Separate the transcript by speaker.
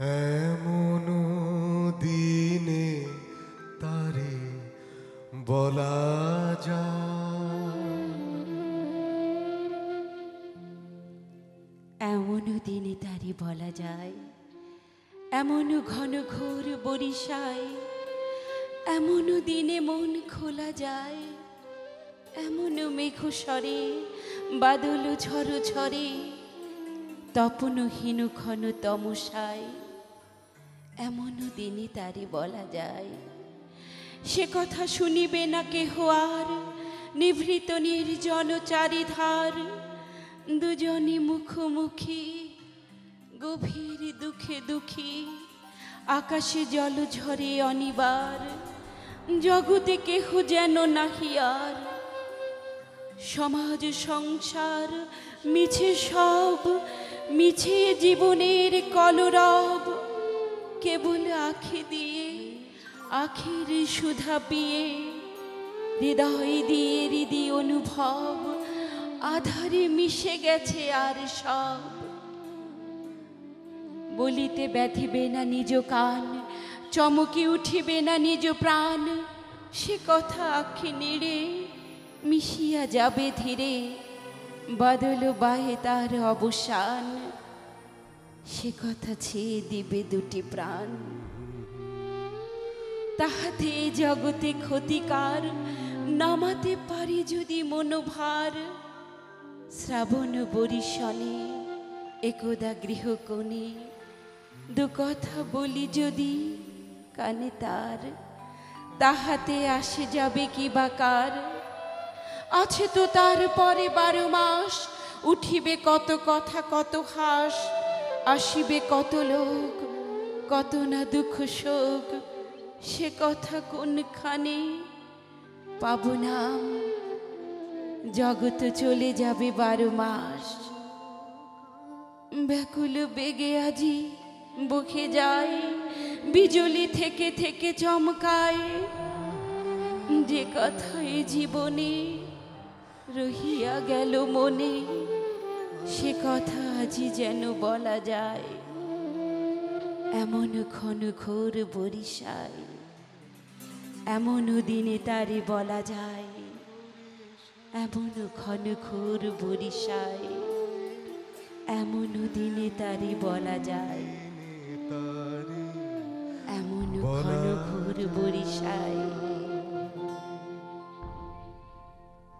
Speaker 1: এমন দিনে তারে বলা যায়,
Speaker 2: এমন দিনে তারি বলা যায়, এমন ঘন ঘোর বরিশায়, এমন দিনে মন খোলা যায়, এমন মেঘ স্বরে বাদল ঝড় ঝরে, তপনহীন ঘন তমসায়, এমন দিনে তারি বলা যায়। সে কথা শুনিবে না কেহ আর, নিভৃত নির্জন চারিধার, দুজনে মুখোমুখি গভীর দুঃখে দুঃখী, আকাশে জল ঝরে অনিবার, জগতে কেহ যেন নাহি আর। সমাজ সংসার মিছে সব, মিছে জীবনের কলরব, কেবল আখি দিয়ে আখির সুধা পিয়ে, হৃদয় দিয়ে হৃদি অনুভব, আধারে মিশে গেছে আর সব। বলিতে ব্যথিবে না নিজ কান, চমকে উঠিবে না নিজ প্রাণ, সে কথা আখি নেড়ে মিশিয়া যাবে ধীরে, বাদল বাহে তার অবসান, সে কথা ছেয়ে দিবে দুটি প্রাণ। তাহাতে জগতে ক্ষতিকার, নামাতে পারি যদি মনোভার, শ্রাবণ বরিশনে একদা গৃহকোণে, দু কথা বলি যদি কানে তার, তাহাতে আসে যাবে কি বাকার। আছে তো তার পরে 12 মাস, উঠিবে কত কথা কত হাস, আসিবে কত লোক কত না দুঃখ শোক, সে কথা কোনখানে পাব নাম। জগৎ চলে যাবে 12 মাস, ব্যাকুল বেগে আজি বকে যায়, বিজলি থেকে থেকে চমকায়, যে কথা এ জীবনে রহিয়া গেল মনে, সে কথা আজি যেন বলা যায়। এমন ঘন ঘোর বরিশায়, এমন দিনে তারে বলা যায়, এমন ঘন ঘোর বরিশায়, এমন দিনে তারে বলা যায়,
Speaker 1: তারে
Speaker 2: এমন
Speaker 1: বলা
Speaker 2: ঘন ঘোর বরিশায়।